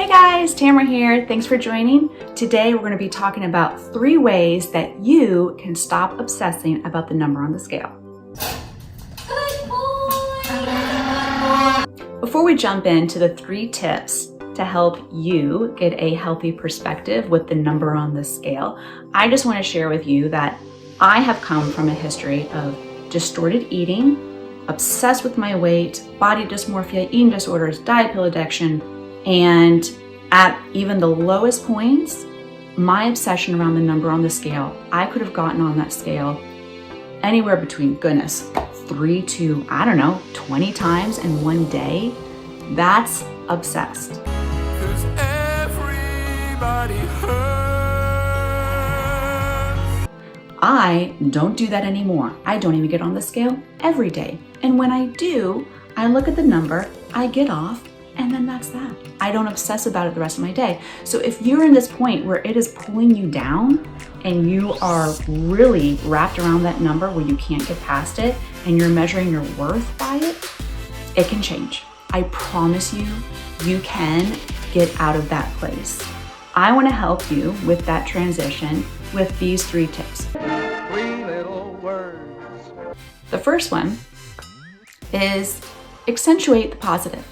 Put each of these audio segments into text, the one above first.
Hey guys, Tamara here. Thanks for joining. Today we're going to be talking about 3 ways that you can stop obsessing about the number on the scale. Good boy! Before we jump into the 3 tips to help you get a healthy perspective with the number on the scale, I just want to share with you that I have come from a history of distorted eating, obsessed with my weight, body dysmorphia, eating disorders, diet pill addiction, and at even the lowest points, my obsession around the number on the scale, I could have gotten on that scale anywhere between, goodness, 3 to, 20 times in one day. That's obsessed. 'Cause everybody hurts. I don't do that anymore. I don't even get on the scale every day. And when I do, I look at the number, I get off, and then that's that. I don't obsess about it the rest of my day. So if you're in this point where it is pulling you down and you are really wrapped around that number where you can't get past it and you're measuring your worth by it, it can change. I promise you, you can get out of that place. I want to help you with that transition with these 3 tips. 3 little words. The first one is accentuate the positive.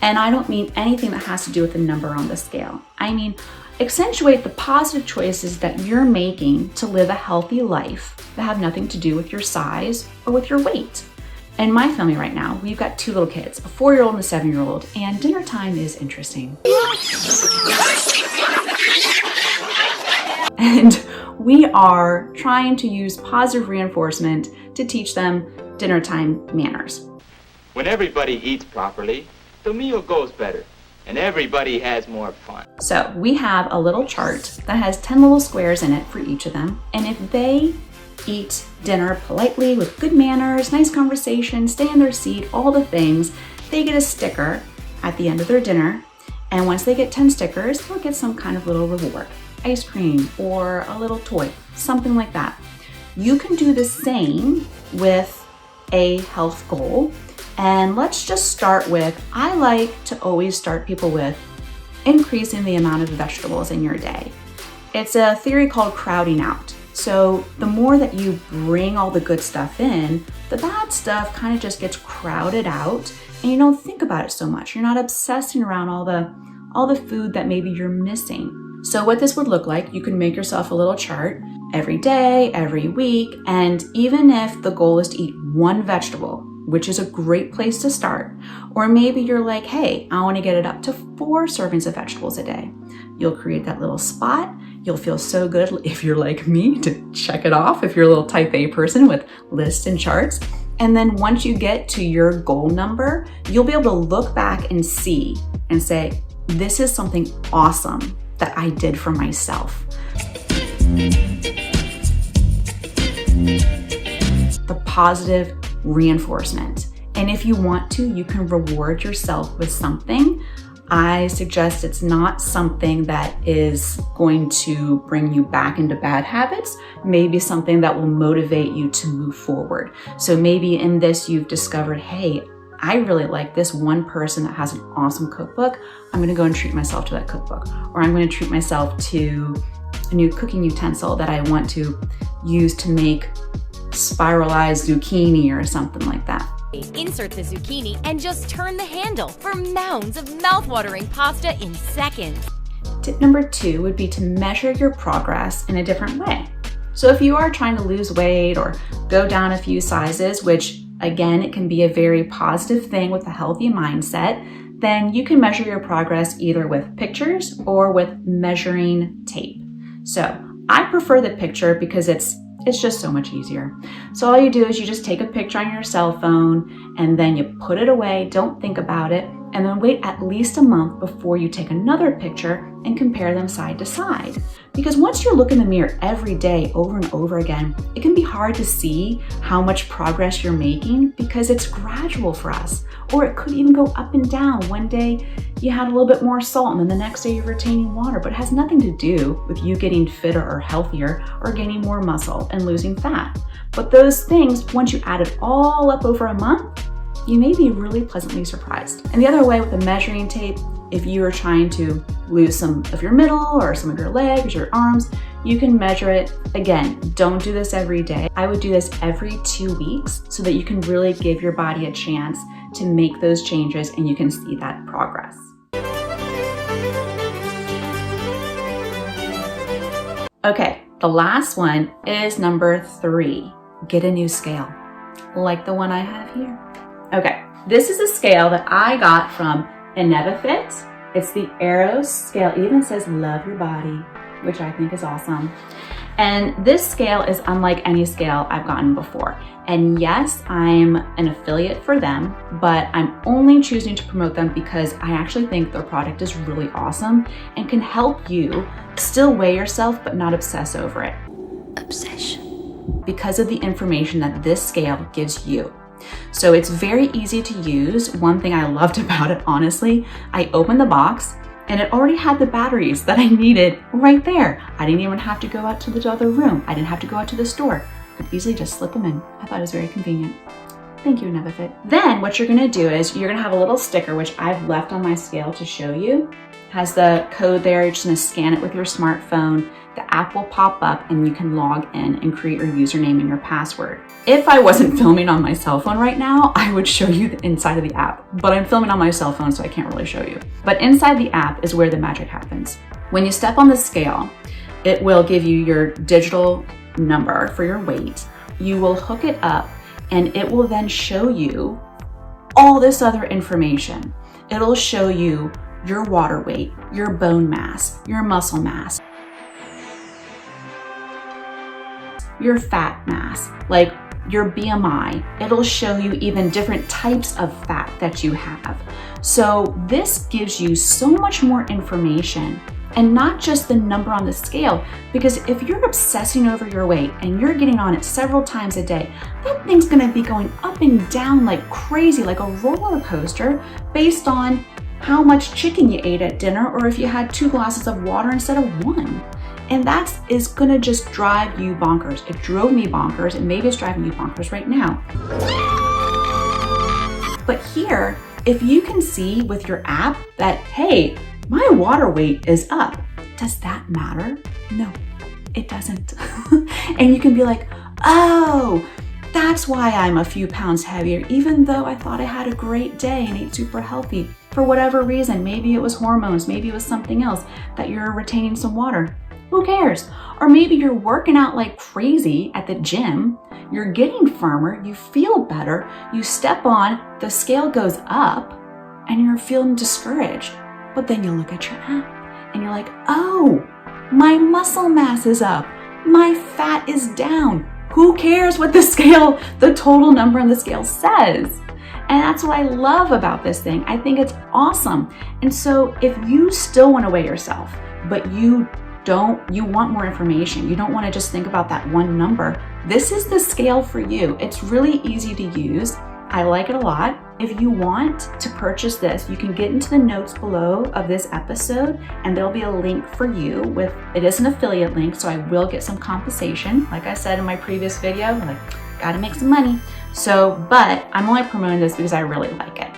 And I don't mean anything that has to do with the number on the scale. I mean, accentuate the positive choices that you're making to live a healthy life that have nothing to do with your size or with your weight. In my family right now, we've got 2 little kids, a 4-year-old and a 7-year-old, and dinner time is interesting. And we are trying to use positive reinforcement to teach them dinner time manners. When everybody eats properly, the meal goes better and everybody has more fun. So we have a little chart that has 10 little squares in it for each of them. And if they eat dinner politely with good manners, nice conversation, stay in their seat, all the things, they get a sticker at the end of their dinner. And once they get 10 stickers, they'll get some kind of little reward, ice cream or a little toy, something like that. You can do the same with a health goal. And let's just start with, I like to always start people with increasing the amount of vegetables in your day. It's a theory called crowding out. So the more that you bring all the good stuff in, the bad stuff kind of just gets crowded out and you don't think about it so much. You're not obsessing around all the food that maybe you're missing. So what this would look like, you can make yourself a little chart every day, every week, and even if the goal is to eat 1 vegetable, which is a great place to start. Or maybe you're like, hey, I want to get it up to 4 servings of vegetables a day. You'll create that little spot. You'll feel so good if you're like me to check it off, if you're a little type A person with lists and charts. And then once you get to your goal number, you'll be able to look back and see and say, this is something awesome that I did for myself. The positive reinforcement. And if you want to, you can reward yourself with something. I suggest it's not something that is going to bring you back into bad habits, maybe something that will motivate you to move forward. So maybe in this you've discovered, hey, I really like this one person that has an awesome cookbook. I'm going to go and treat myself to that cookbook. Or I'm going to treat myself to a new cooking utensil that I want to use to make spiralized zucchini or something like that. Insert the zucchini and just turn the handle for mounds of mouth-watering pasta in seconds. Tip number 2 would be to measure your progress in a different way. So if you are trying to lose weight or go down a few sizes, which again, it can be a very positive thing with a healthy mindset, then you can measure your progress either with pictures or with measuring tape. So I prefer the picture because it's just so much easier. So all you do is you just take a picture on your cell phone and then you put it away, don't think about it, and then wait at least a month before you take another picture and compare them side to side. Because once you look in the mirror every day over and over again, it can be hard to see how much progress you're making because it's gradual for us. Or it could even go up and down. One day you had a little bit more salt and then the next day you're retaining water, but it has nothing to do with you getting fitter or healthier or gaining more muscle and losing fat. But those things, once you add it all up over a month, you may be really pleasantly surprised. And the other way with a measuring tape, If you are trying to lose some of your middle or some of your legs, your arms, you can measure it. Again, don't do this every day. I would do this every 2 weeks so that you can really give your body a chance to make those changes and you can see that progress. Okay, the last one is number 3. Get a new scale, like the one I have here. Okay, this is a scale that I got from INEVIFIT. It's the Arrow scale. It even says love your body, which I think is awesome. And this scale is unlike any scale I've gotten before. And yes, I'm an affiliate for them, but I'm only choosing to promote them because I actually think their product is really awesome and can help you still weigh yourself but not obsess over it. Obsession. Because of the information that this scale gives you. So it's very easy to use. One thing I loved about it, honestly, I opened the box and it already had the batteries that I needed right there. I didn't even have to go out to the other room. I didn't have to go out to the store. I could easily just slip them in. I thought it was very convenient. Thank you, INEVIFIT. Then what you're gonna do is you're gonna have a little sticker, which I've left on my scale to show you. It has the code there. You're just gonna scan it with your smartphone. The app will pop up and you can log in and create your username and your password. If I wasn't filming on my cell phone right now, I would show you the inside of the app, but I'm filming on my cell phone, so I can't really show you. But inside the app is where the magic happens. When you step on the scale, it will give you your digital number for your weight. You will hook it up and it will then show you all this other information. It'll show you your water weight, your bone mass, your muscle mass, your fat mass, like your BMI. It'll show you even different types of fat that you have. So this gives you so much more information, and not just the number on the scale, because if you're obsessing over your weight and you're getting on it several times a day, that thing's gonna be going up and down like crazy, like a roller coaster, based on how much chicken you ate at dinner or if you had 2 glasses of water instead of 1. And that is gonna just drive you bonkers. It drove me bonkers, and maybe it's driving you bonkers right now. But here, if you can see with your app that, hey, my water weight is up, does that matter? No, it doesn't. And you can be like, oh, that's why I'm a few pounds heavier, even though I thought I had a great day and ate super healthy. For whatever reason, maybe it was hormones, maybe it was something else, that you're retaining some water. Who cares? Or maybe you're working out like crazy at the gym, you're getting firmer, you feel better, you step on, the scale goes up, and you're feeling discouraged. But then you look at your app and you're like, oh, my muscle mass is up, my fat is down. Who cares what the scale, the total number on the scale says? And that's what I love about this thing. I think it's awesome. And so if you still want to weigh yourself, but you want more information, you don't want to just think about that one number, this is the scale for you. It's really easy to use. I like it a lot. If you want to purchase this, you can get into the notes below of this episode and there'll be a link for you with, it is an affiliate link, so I will get some compensation. Like I said in my previous video, I'm like, gotta make some money. So, but I'm only promoting this because I really like it.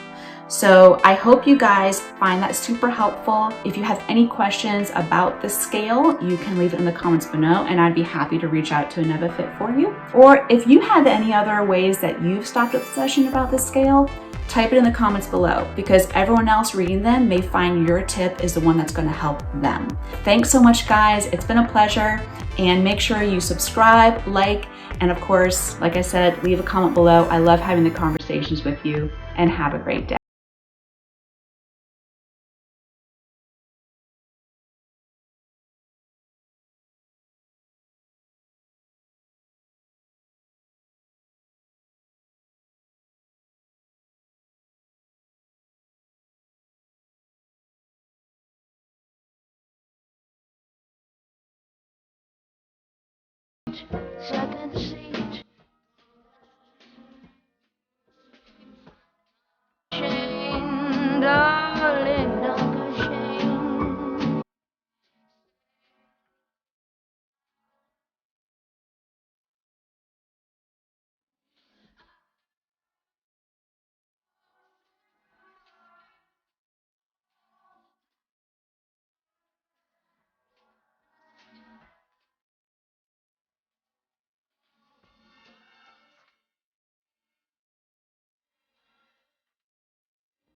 So I hope you guys find that super helpful. If you have any questions about the scale, you can leave it in the comments below and I'd be happy to reach out to INEVIFIT for you. Or if you have any other ways that you've stopped obsession about the scale, type it in the comments below, because everyone else reading them may find your tip is the one that's going to help them. Thanks so much, guys. It's been a pleasure, and make sure you subscribe, like, and of course, like I said, leave a comment below. I love having the conversations with you, and have a great day. Second sea.